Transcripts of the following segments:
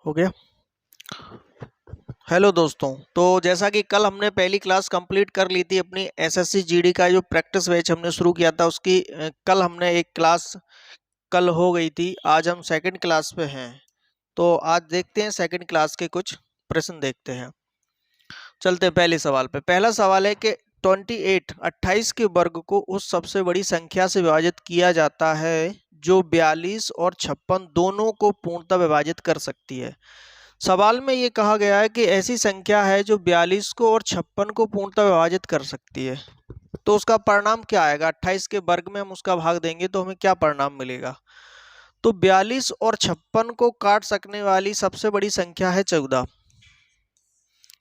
हो गया। हेलो दोस्तों, तो जैसा कि कल हमने पहली क्लास कंप्लीट कर ली थी अपनी एसएससी जीडी का जो प्रैक्टिस बैच हमने शुरू किया था उसकी कल हमने एक क्लास कल हो गई थी। आज हम सेकंड क्लास पे हैं, तो आज देखते हैं सेकंड क्लास के कुछ प्रश्न देखते हैं। चलते हैं पहले सवाल पे। पहला सवाल है कि 28 के वर्ग को उस सबसे बड़ी संख्या से विभाजित किया जाता है जो 42 और 56 दोनों को पूर्णतः विभाजित कर सकती है। सवाल में ये कहा गया है कि ऐसी संख्या है जो 42 को और 56 को पूर्णतः विभाजित कर सकती है, तो उसका परिणाम क्या आएगा। 28 के वर्ग में हम उसका भाग देंगे तो हमें क्या परिणाम मिलेगा। तो 42 और 56 को काट सकने वाली सबसे बड़ी संख्या है 14।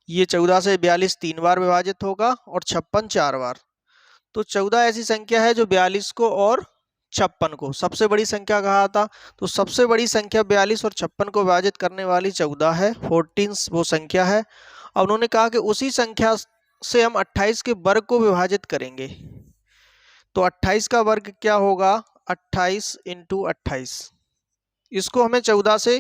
ये 14 से 42 3 बार विभाजित होगा और 56 4 बार। तो 14 ऐसी संख्या है जो 42 को और 56 को सबसे बड़ी संख्या कहा था। तो सबसे बड़ी संख्या 42 और 56 को विभाजित करने वाली 14 है, 14 वो संख्या है। अब उन्होंने कहा कि उसी संख्या से हम 28 के वर्ग को विभाजित करेंगे। तो 28 का वर्ग क्या होगा, 28 इंटू 28। इसको हमें 14 से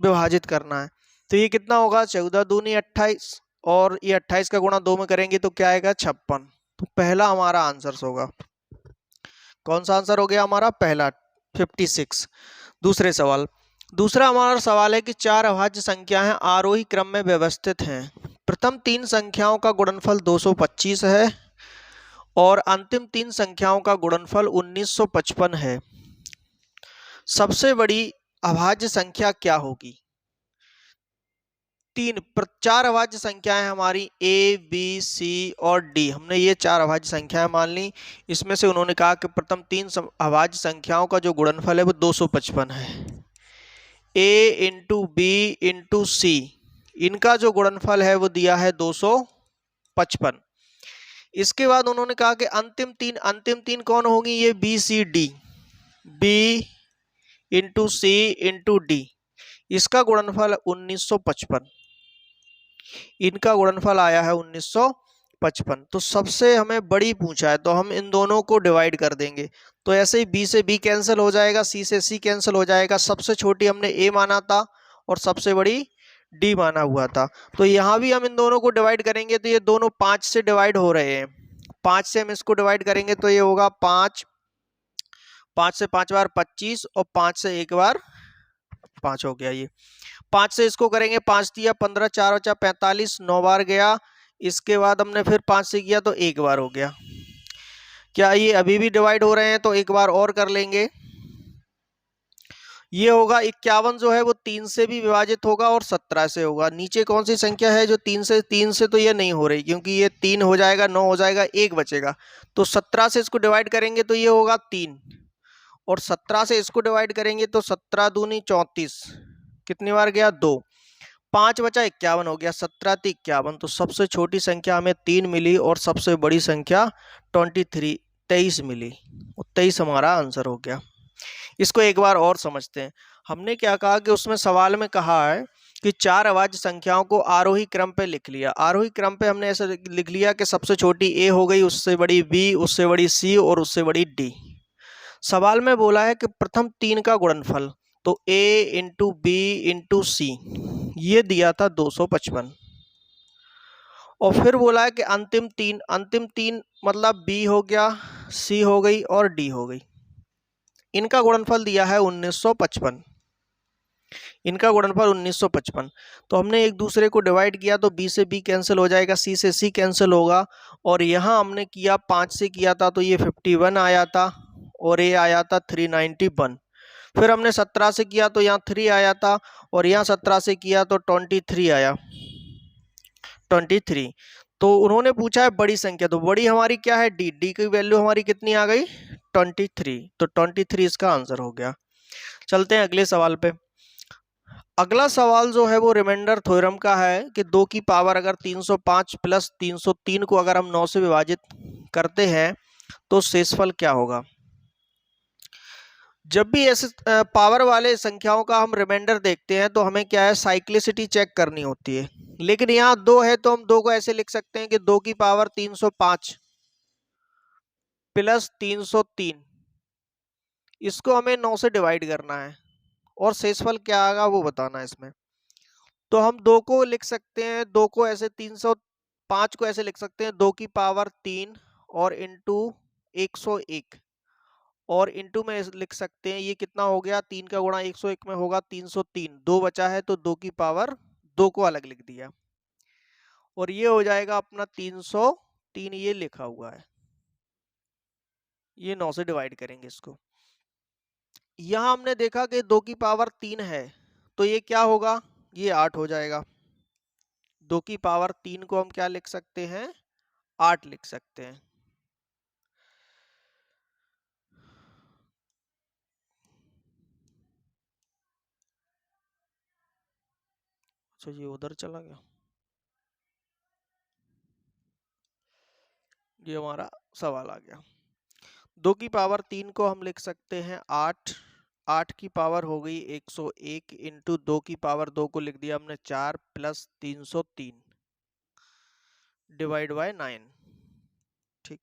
विभाजित करना है। तो ये कितना होगा, 14 दूनी 28 और ये 28 का गुणा 2 में करेंगे तो क्या आएगा 56। तो पहला हमारा आंसर होगा। कौन सा आंसर हो गया हमारा, पहला 56। दूसरा हमारा सवाल है कि चार अभाज्य संख्याएं आरोही क्रम में व्यवस्थित हैं। प्रथम तीन संख्याओं का गुणनफल 225 है और अंतिम तीन संख्याओं का गुणनफल 1955 है। सबसे बड़ी अभाज्य संख्या क्या होगी। चार अभाज्य संख्याएं हमारी ए बी सी और डी, हमने ये चार अभाज्य संख्याएं मान ली। इसमें से उन्होंने कहा कि प्रथम तीन अभाज्य संख्याओं का जो गुणनफल है वो 255 है। ए इंटू बी इंटू सी, इनका जो गुणनफल है वो दिया है 255। इसके बाद उन्होंने कहा कि अंतिम तीन कौन होंगी, ये B C D, B into C into D, इसका गुणनफल 1955। इनका गुणनफल आया है 1955। तो सबसे हमें बड़ी पूछा है तो हम इन दोनों को डिवाइड कर देंगे। तो ऐसे ही बी से बी कैंसिल हो जाएगा, सी से सी कैंसिल हो जाएगा। सबसे छोटी हमने ए माना था और सबसे बड़ी डी माना हुआ था। तो यहाँ भी हम इन दोनों को डिवाइड करेंगे तो ये दोनों 5 से डिवाइड हो रहे हैं। 5 से हम इसको डिवाइड करेंगे तो ये होगा 5, 5 से 5 बार 25 और 5 से एक बार 5 हो गया। ये 5 से इसको करेंगे, 5 दिया 15, 4 बचा 45, 9 बार गया। इसके बाद हमने फिर 5 से किया तो एक बार हो गया। क्या ये अभी भी डिवाइड हो रहे हैं, तो एक बार और कर लेंगे। ये होगा 51 जो है वो 3 से भी विभाजित होगा और 17 से होगा। नीचे कौन सी संख्या है जो 3 से तो ये नहीं हो रही, क्योंकि ये 3 हो जाएगा, 9 हो जाएगा, एक बचेगा। तो 17 से इसको डिवाइड करेंगे तो ये होगा 3 और 17 से इसको डिवाइड करेंगे तो 17 दूनी 34, कितनी बार गया 2, 5 बचा 51 हो गया, 17 × 51। तो सबसे छोटी संख्या हमें 3 मिली और सबसे बड़ी संख्या 23 मिली। 23 हमारा आंसर हो गया। इसको एक बार और समझते हैं। हमने क्या कहा कि उसमें सवाल में कहा है कि चार अभाज्य संख्याओं को आरोही क्रम पे लिख लिया। आरोही क्रम पे हमने ऐसे लिख लिया कि सबसे छोटी ए हो गई, उससे बड़ी बी, उससे बड़ी सी और उससे बड़ी डी। सवाल में बोला है कि प्रथम तीन का गुणनफल, तो ए इंटू बी इंटू सी, ये दिया था 255। और फिर बोला है कि अंतिम तीन मतलब बी हो गया, सी हो गई और डी हो गई। इनका गुणनफल दिया है 1955। इनका गुणनफल 1955। तो हमने एक दूसरे को डिवाइड किया तो बी से बी कैंसिल हो जाएगा, सी से सी कैंसिल होगा। और यहाँ हमने किया 5 से किया था तो ये 51 आया था और ये आया था 391। फिर हमने 17 से किया तो यहाँ 3 आया था और यहाँ 17 से किया तो 23 आया, 23। तो उन्होंने पूछा है बड़ी संख्या, तो बड़ी हमारी क्या है, डी। डी की वैल्यू हमारी कितनी आ गई, 23। तो 23 इसका आंसर हो गया। चलते हैं अगले सवाल पे। अगला सवाल जो है वो रिमाइंडर थ्योरम का है कि 2 की पावर अगर 305 प्लस 303 को अगर हम 9 से विभाजित करते हैं तो शेषफल क्या होगा। जब भी ऐसे पावर वाले संख्याओं का हम रिमाइंडर देखते हैं तो हमें क्या है, साइक्लिसिटी चेक करनी होती है। लेकिन यहाँ 2 है तो हम 2 को ऐसे लिख सकते हैं कि 2 की पावर 305 प्लस 303, इसको हमें 9 से डिवाइड करना है और शेषफल क्या आएगा वो बताना है इसमें। तो हम 2 को लिख सकते हैं, 2 को ऐसे 305 को ऐसे लिख सकते हैं 2 की पावर 3 और इंटू 101 और इंटू में लिख सकते हैं ये कितना हो गया, 3 का गुणा 101 में होगा 303, 2 बचा है तो 2 की पावर 2 को अलग लिख दिया और ये हो जाएगा अपना 303, ये लिखा हुआ है। ये 9 से डिवाइड करेंगे इसको। यहां हमने देखा कि 2 की पावर 3 है तो ये क्या होगा, ये 8 हो जाएगा। 2 की पावर 3 को हम क्या लिख सकते हैं, 8 लिख सकते हैं। अच्छा ये उधर चला गया, ये हमारा सवाल आ गया। 2 की पावर 3 को हम लिख सकते हैं 8, 8 की पावर हो गई 101 इंटू 2 की पावर 2 को लिख दिया हमने 4 प्लस 303 डिवाइड बाय 9। ठीक,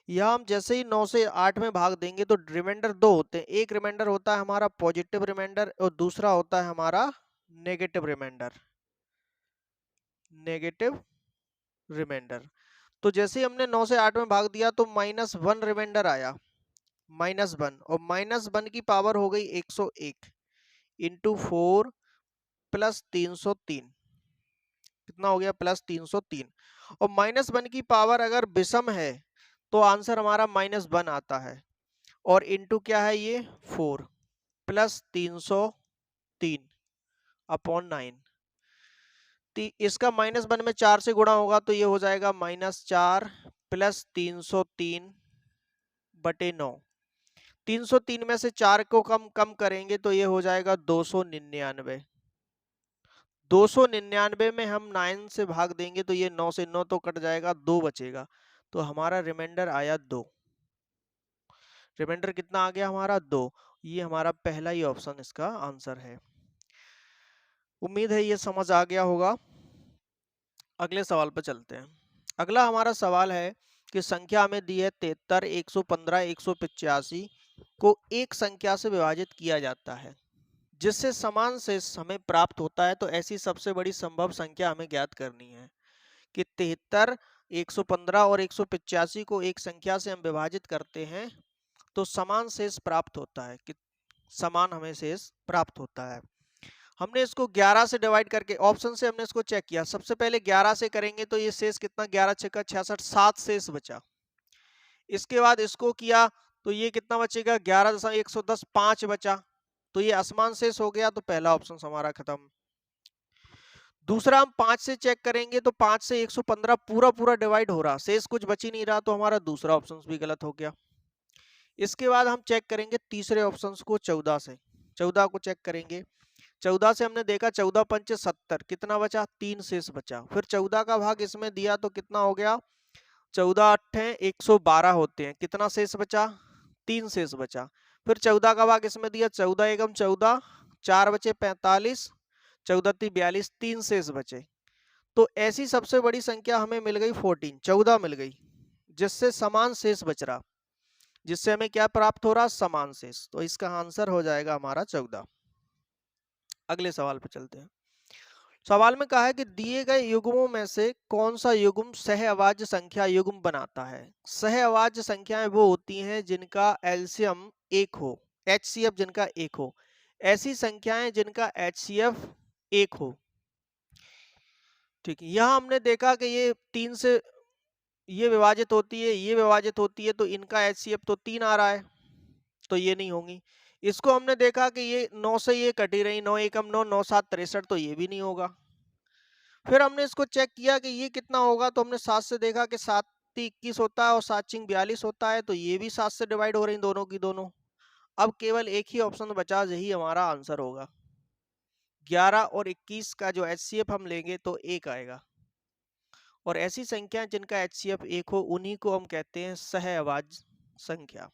यह हम जैसे ही 9 से 8 में भाग देंगे तो रिमाइंडर 2 होते हैं, एक रिमाइंडर होता है हमारा पॉजिटिव रिमाइंडर और दूसरा होता है हमारा नेगेटिव रिमाइंडर, नेगेटिव रिमाइंडर। तो जैसे ही हमने 9 से 8 में भाग दिया तो -1 रिमाइंडर आया, -1 और -1 की पावर हो गई 101 इंटू 4 प्लस 303, कितना हो गया +303 और -1 की पावर अगर विषम है तो आंसर हमारा -1 आता है और इंटू क्या है ये 4 प्लस 303 अपॉन 9। इसका -1 में 4 से गुणा होगा तो ये हो जाएगा -4 प्लस 303 बटे 9। 303 में से 4 को कम कम करेंगे तो ये हो जाएगा 299। 299 में हम 9 से भाग देंगे तो ये 9 से 9 तो कट जाएगा, 2 बचेगा तो हमारा रिमाइंडर आया 2। रिमाइंडर कितना आ गया हमारा 2। ये हमारा पहला ही ऑप्शन इसका आंसर है। उम्मीद है ये समझ आ गया होगा। अगले सवाल पर चलते हैं। अगला हमारा सवाल है कि संख्या हमें दी है 73, 115, 185 को एक संख्या से विभाजित किया जाता है जिससे समान शेष हमें प्राप्त होता है। तो ऐसी सबसे बड़ी संभव संख्या हमें ज्ञात करनी है कि 73, 115 और 185 को एक संख्या से हम विभाजित करते हैं तो समान शेष प्राप्त होता है, कि समान हमें शेष प्राप्त होता है। हमने इसको 11 से डिवाइड करके ऑप्शन से हमने इसको चेक किया। सबसे पहले 11 से करेंगे तो ये शेष कितना, 11 छक्का 66, 7 शेष बचा। इसके बाद इसको किया तो ये कितना बचेगा, 11.110, 5 बचा तो ये असमान शेष हो गया, तो पहला ऑप्शन हमारा खत्म। दूसरा हम 5 से चेक करेंगे तो 5 से 115 पूरा पूरा डिवाइड हो रहा, शेष कुछ बच ही नहीं रहा, तो हमारा दूसरा ऑप्शन भी गलत हो गया। इसके बाद हम चेक करेंगे तीसरे ऑप्शन को 14 से, 14 को चेक करेंगे। 14 से हमने देखा 14 पंचे 70, कितना बचा, 3 शेष बचा। फिर 14 का भाग इसमें दिया तो कितना हो गया, 14 अट्ठे 112 होते हैं, कितना शेष बचा, 3 शेष बचा। फिर 14 का भाग इसमें दिया, 14 एकम 14, 4 बचे 45, 14 × 42, 3 शेष बचे। तो ऐसी सबसे बड़ी संख्या हमें मिल गई 14, 14 मिल गई, जिससे समान शेष बच रहा, जिससे हमें क्या प्राप्त हो रहा, समान शेष। तो इसका आंसर हो जाएगा हमारा 14। अगले सवाल पर चलते हैं। सवाल में कहा है कि दिए गए युग्मों में से कौन सा युग्म सहअभाज्य संख्या युग्म बनाता है। सहअभाज्य संख्याएं वो होती हैं जिनका एलसीएम 1 हो, एचसीएफ जिनका 1 हो। ऐसी संख्याएं जिनका एचसीएफ 1 हो। ठीक है, यहां हमने देखा कि ये 3 से ये विभाजित होती है, ये विभाजित होती है, तो इनका एचसीएफ तो 3 आ रहा है, तो ये नहीं होंगी। इसको हमने देखा कि ये 9 से ये कटी रही, 9 एकम 9, 9 7 63, तो ये भी नहीं होगा। फिर हमने इसको चेक किया कि ये कितना होगा, तो हमने 7 से देखा कि 7 21 होता है और 7 छिंग 42 होता है, तो ये भी 7 से डिवाइड हो रही दोनों की दोनों। अब केवल एक ही ऑप्शन बचा, यही हमारा आंसर होगा। 11 और 21 का जो एचसीएफ हम लेंगे तो 1 आएगा, और ऐसी संख्या जिनका एचसीएफ 1 हो उन्हीं को हम कहते हैं सहअभाज्य संख्या।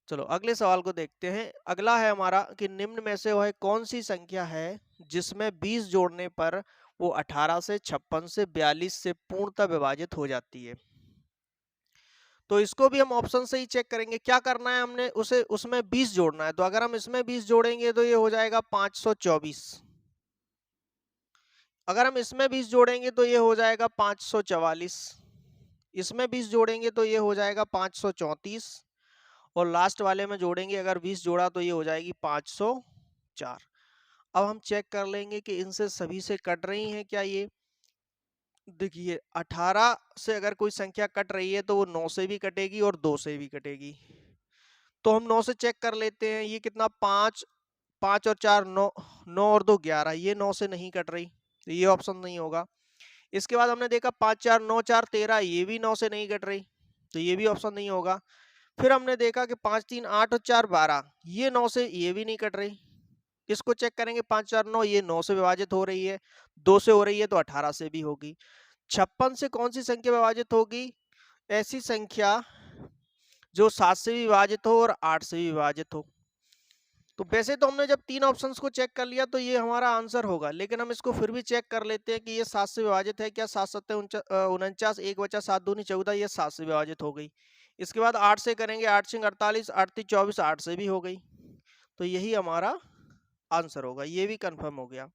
चलो अगले सवाल को देखते हैं। अगला है हमारा कि निम्न में से वह कौन सी संख्या है जिसमें 20 जोड़ने पर वो 18 से 56 से 42 से पूर्णतः विभाजित हो जाती है। तो इसको भी हम ऑप्शन से ही चेक करेंगे। क्या करना है, हमने उसे उसमें 20 जोड़ना है, तो अगर हम इसमें 20 जोड़ेंगे तो ये हो जाएगा 524। अगर हम इसमें 20 जोड़ेंगे तो ये हो जाएगा 544, इसमें 20 जोड़ेंगे तो ये हो जाएगा 534, और लास्ट वाले में जोड़ेंगे अगर 20 जोड़ा तो ये हो जाएगी 504। अब हम चेक कर लेंगे कि इनसे सभी से कट रही हैं क्या ये। देखिए 18 से अगर कोई संख्या कट रही है तो वो 9 से भी कटेगी और 2 से भी कटेगी। तो हम 9 से चेक कर लेते हैं, ये कितना 5, 5 और 4 9, 9 और 2 11, ये 9 से नहीं कट रही, तो ये ऑप्शन नहीं होगा। इसके बाद हमने देखा 5 4 9 4 13, ये भी 9 से नहीं कट रही, तो ये भी ऑप्शन नहीं होगा। फिर हमने देखा कि 5 3 8 और 4 12, ये 9 से ये भी नहीं कट रही। इसको चेक करेंगे 5 4 9, ये 9 से विभाजित हो रही है, 2 से हो रही है तो 18 से भी होगी। 56 से कौन सी संख्या विभाजित होगी? ऐसी संख्या जो 7 से भी विभाजित हो और 8 से भी विभाजित हो। तो वैसे तो हमने जब तीन ऑप्शंस को चेक कर लिया तो ये हमारा आंसर होगा, लेकिन हम इसको फिर भी चेक कर लेते हैं कि ये 7 से विभाजित है क्या। 7 7 49, 1 बचा 7 दूनी 14, ये 7 से विभाजित हो गई। इसके बाद 8 से करेंगे, 8 6 48, 8 3 24, 8 से भी हो गई। तो यही हमारा आंसर होगा, ये भी कंफर्म हो गया।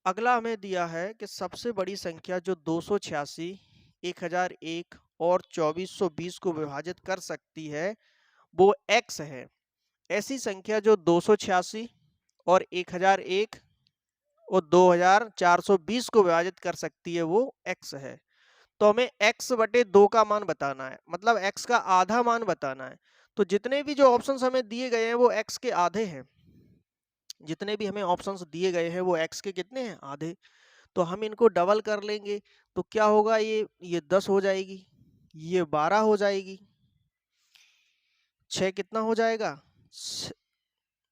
अगला हमें दिया है कि सबसे बड़ी संख्या जो 286, 1001 और 2420 को विभाजित कर सकती है वो x है। ऐसी संख्या जो 286 और 1001 और 2420 को विभाजित कर सकती है वो x है। तो हमें x बटे 2 का मान बताना है, मतलब x का आधा मान बताना है। तो जितने भी जो ऑप्शंस हमें दिए गए हैं वो x के आधे हैं, जितने भी हमें ऑप्शंस दिए गए हैं वो x के कितने हैं? आधे। तो हम इनको डबल कर लेंगे तो क्या होगा, ये 10 हो जाएगी, ये 12 हो जाएगी, 6 कितना हो जाएगा,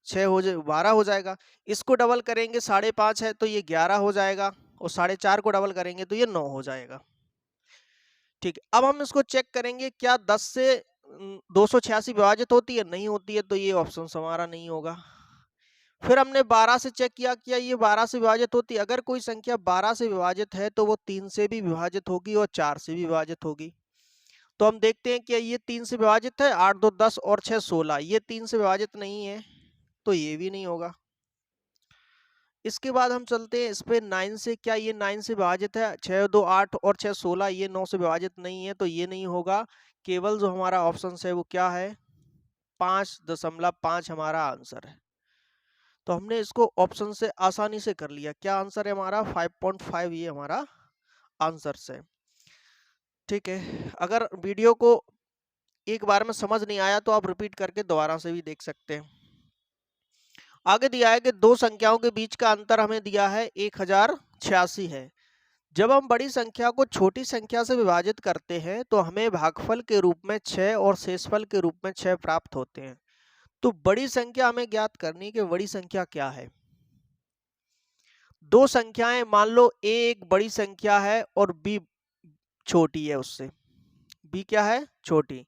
6 हो जाए 12 हो जाएगा। इसको डबल करेंगे 5.5 है तो ये 11 हो जाएगा, और 4.5 को डबल करेंगे तो ये 9 हो जाएगा। ठीक है, अब हम इसको चेक करेंगे क्या 10 से 286 विभाजित होती है? नहीं होती है, तो ये ऑप्शन हमारा नहीं होगा। फिर हमने 12 से चेक किया, क्या ये 12 से विभाजित होती है? अगर कोई संख्या 12 से विभाजित है तो वो 3 से भी विभाजित होगी और 4 से भी विभाजित होगी। तो हम देखते हैं कि ये 3 से विभाजित है, 8 2 10 और 6 16, ये 3 से विभाजित नहीं है, तो ये भी नहीं होगा। इसके बाद हम चलते हैं इस पे 9 से, क्या ये 9 से विभाजित है? 6 2 8 और 6 16, ये 9 से विभाजित नहीं है, तो ये नहीं होगा। केवल जो हमारा ऑप्शन है वो क्या है? 5.5 हमारा आंसर है। तो हमने इसको ऑप्शन से आसानी से कर लिया। क्या आंसर है हमारा? 5.5, ये हमारा आंसर है। ठीक है, अगर वीडियो को एक बार में समझ नहीं आया तो आप रिपीट करके दोबारा से भी देख सकते हैं। आगे दिया है कि दो संख्याओं के बीच का अंतर हमें दिया है 1086 है। जब हम बड़ी संख्या को छोटी संख्या से विभाजित करते हैं तो हमें भागफल के रूप में 6 और शेषफल के रूप में 6 प्राप्त होते हैं। तो बड़ी संख्या हमें ज्ञात करनी है कि बड़ी संख्या क्या है। दो संख्याएं, मान लो a एक बड़ी संख्या है और b छोटी है उससे। b क्या है? छोटी।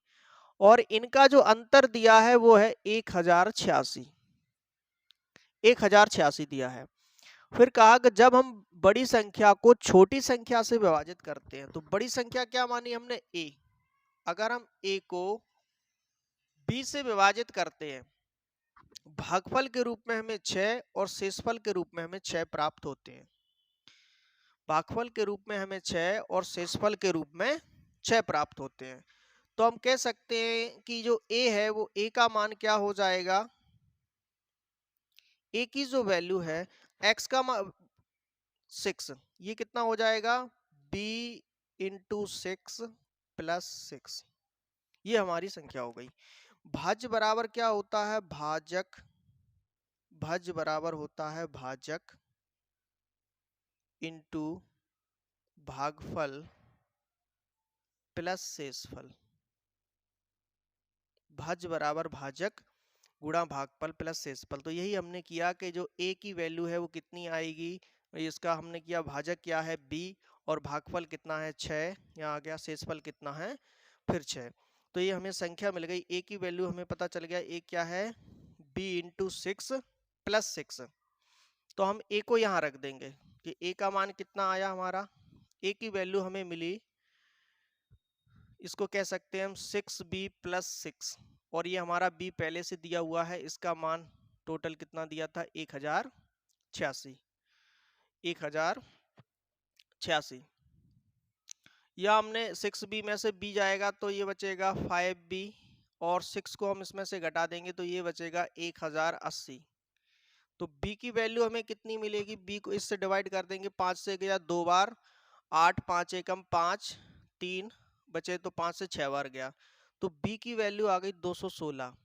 और इनका जो अंतर दिया है वो है 1086, 1086 दिया है। फिर कहा कि जब हम बड़ी संख्या को छोटी संख्या से विभाजित करते हैं, तो बड़ी संख्या क्या मानी हमने? a। अगर हम a को b से विभाजित करते हैं, भागफल के रूप में हमें 6 और शेषफल के रूप में हमें 6 प्राप्त होते हैं। भागफल के रूप में हमें 6 और शेषफल के रूप में 6 प्राप्त होते हैं। तो हम कह सकते हैं कि जो a है वो a का मान क्या हो जाएगा? a की जो वैल्यू है x का 6, ये कितना हो जाएगा? b इंटू 6 प्लस 6, ये हमारी संख्या हो गई। भाज्य बराबर क्या होता है? भाजक। भाज्य बराबर होता है भाजक इंटू भागफल प्लस शेषफल। भाज्य बराबर भाजक गुणा भागफल प्लस शेषफल। तो यही हमने किया कि जो a की वैल्यू है वो कितनी आएगी, इसका हमने किया भाजक क्या है? b, और भागफल कितना है? 6, यहाँ आ गया शेषफल कितना है? फिर 6। तो ये हमें संख्या मिल गई, a की वैल्यू हमें पता चल गया, a क्या है? b into 6 plus 6। तो हम a को यहाँ रख देंगे कि a का मान कितना आया हमारा? a की वैल्यू हमें मिली, इसको कह सकते हैं हम 6b प्लस 6, और ये हमारा b पहले से दिया हुआ है, इसका मान टोटल कितना दिया था? 1086। 1086। या हमने 6b में से b जाएगा तो ये बचेगा 5b, और 6 को हम इसमें से घटा देंगे तो ये बचेगा 1080। तो b की वैल्यू हमें कितनी मिलेगी, b को इससे डिवाइड कर देंगे, 5 से गया 2 बार, 8 5 एकम 5, 3 बचे तो 5 से 6 बार गया, तो b की वैल्यू आ गई 216।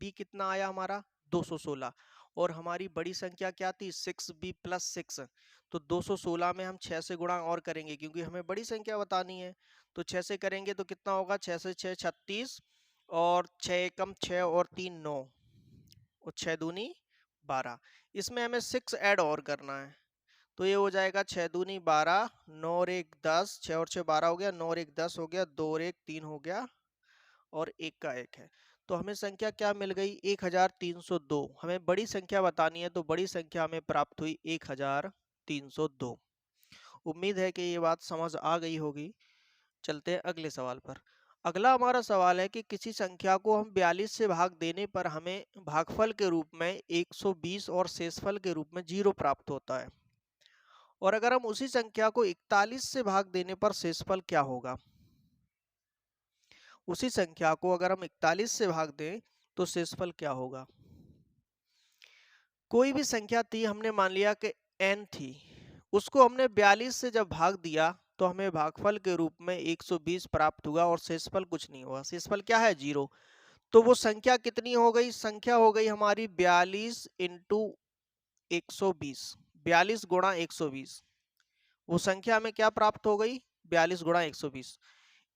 b कितना आया हमारा 216, और हमारी बड़ी संख्या क्या थी 6b प्लस 6, तो 216 में हम 6 से गुणा और करेंगे क्योंकि हमें बड़ी संख्या बतानी है, तो 6 से करेंगे तो कितना होगा, 6 से 6 36, और 6 एकम 6 और 3 9, और 6 दूनी 12। इसमें हमें 6 ऐड और करना है, तो ये हो जाएगा 6 दूनी 12, 9 और 1 10, 6 और 6 12 हो गया, 9 और 1 10 हो गया, 2 और 1 3 हो गया, और 1 का 1 है। तो हमें संख्या क्या मिल गई 1302। हमें बड़ी संख्या बतानी है, तो बड़ी संख्या हमें प्राप्त हुई 1302। उम्मीद है कि ये बात समझ आ गई होगी। चलते हैं अगले सवाल पर। अगला हमारा सवाल है कि किसी संख्या को हम 42 से भाग देने पर हमें भागफल के रूप में 120 और शेषफल के रूप में 0 प्राप्त होता है, और अगर हम उसी संख्या को 41 से भाग देने पर शेषफल क्या होगा। उसी संख्या को अगर हम 41 से भाग दें तो शेषफल क्या होगा। कोई भी संख्या थी, हमने मान लिया कि n थी, उसको हमने 42 से जब भाग दिया तो हमें भागफल के रूप में 120 प्राप्त हुआ, और शेषफल कुछ नहीं हुआ। शेषफल क्या है 0। तो वो संख्या कितनी हो गई, संख्या हो गई हमारी 42 इंटू 120, 42 गुणा 120। वो संख्या हमें क्या प्राप्त हो गई 42 गुणा 120।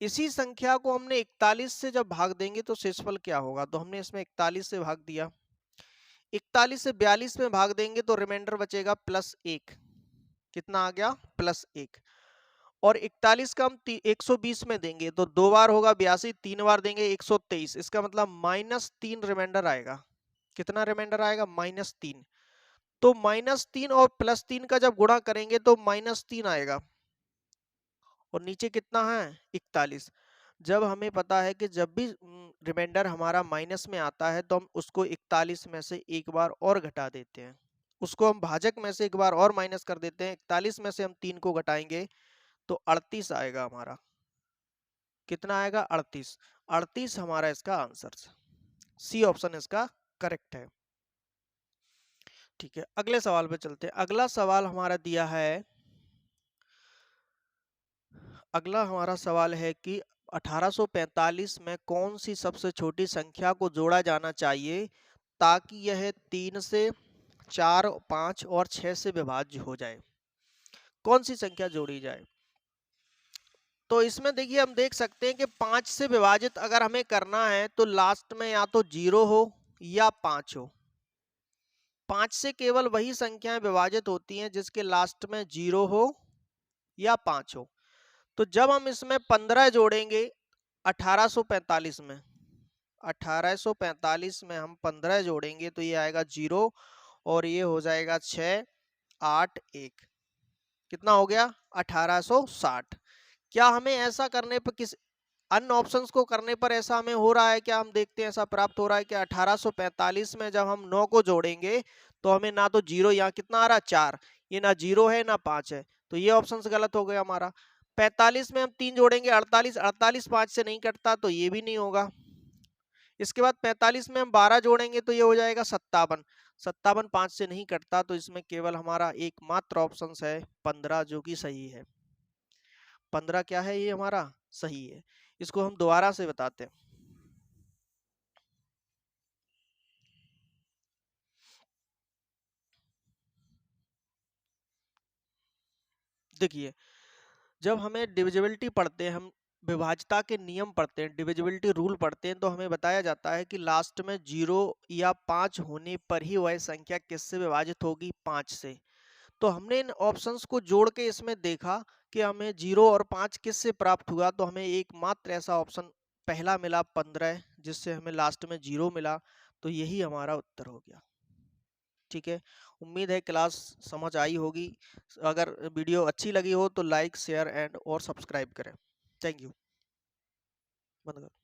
इसी संख्या को हमने 41 से जब भाग देंगे तो शेषफल क्या होगा, तो हमने इसमें 41 से भाग दिया, 41 से 42 में भाग देंगे तो रिमाइंडर बचेगा +1। कितना आ गया +1, और 41 का हम 120 में देंगे तो 2 बार होगा 82, 3 बार देंगे 123, इसका मतलब -3 रिमाइंडर आएगा। कितना रिमाइंडर आएगा -3। तो -3 और +3 का जब गुणा करेंगे तो -3 आएगा, और नीचे कितना है 41। जब हमें पता है कि जब भी रिमाइंडर हमारा माइनस में आता है तो हम उसको 41 में से एक बार और घटा देते हैं, उसको हम भाजक में से एक बार और माइनस कर देते हैं। 41 में से हम 3 को घटाएंगे तो 38 आएगा हमारा। कितना आएगा 38। 38 हमारा इसका आंसर, सी ऑप्शन इसका करेक्ट है। ठीक है, अगले सवाल पे चलते हैं। अगला सवाल हमारा दिया है, अगला हमारा सवाल है कि 1845 में कौन सी सबसे छोटी संख्या को जोड़ा जाना चाहिए ताकि यह 3 से 4 5 और 6 से विभाज्य हो जाए। कौन सी संख्या जोड़ी जाए, तो इसमें देखिए हम देख सकते हैं कि 5 से विभाजित अगर हमें करना है तो लास्ट में या तो 0 हो या 5 हो। 5 से केवल वही संख्याएं विभाजित होती हैं जिसके लास्ट में 0 हो या 5 हो। तो जब हम इसमें 15 जोड़ेंगे 1845 में, 1845 में हम 15 जोड़ेंगे तो ये आएगा 0, और ये हो जाएगा 6 8 1, कितना हो गया 1860। क्या हमें ऐसा करने पर, किस अन्य ऑप्शंस को करने पर ऐसा हमें हो रहा है क्या, हम देखते हैं ऐसा प्राप्त हो रहा है कि 1845 में जब हम 9 को जोड़ेंगे तो हमें ना तो 0, यहाँ कितना आ रहा है 4, ये ना 0 है ना 5 है, तो ये ऑप्शन गलत हो गया हमारा। 45 में हम 3 जोड़ेंगे 48, 48 5 से नहीं कटता तो ये भी नहीं होगा। इसके बाद 45 में हम 12 जोड़ेंगे तो ये हो जाएगा 57, 57 5 से नहीं कटता, तो इसमें केवल हमारा एकमात्र ऑप्शन है 15 जो कि सही है। 15 क्या है, ये हमारा सही है। इसको हम दोबारा से बताते हैं। देखिए, जब हमें डिविजिबिलिटी पढ़ते हैं, हम विभाज्यता के नियम पढ़ते हैं, डिविजिबिलिटी रूल पढ़ते हैं, तो हमें बताया जाता है कि लास्ट में 0 या 5 होने पर ही वह संख्या किससे विभाजित होगी 5 से। तो हमने इन ऑप्शंस को जोड़ के इसमें देखा कि हमें 0 और 5 किससे प्राप्त हुआ, तो हमें एकमात्र ऐसा ऑप्शन पहला मिला 15, जिससे हमें लास्ट में 0 मिला, तो यही हमारा उत्तर हो गया। ठीक है, उम्मीद है क्लास समझ आई होगी। अगर वीडियो अच्छी लगी हो तो लाइक शेयर एंड और सब्सक्राइब करें। Thank you. बंद करो।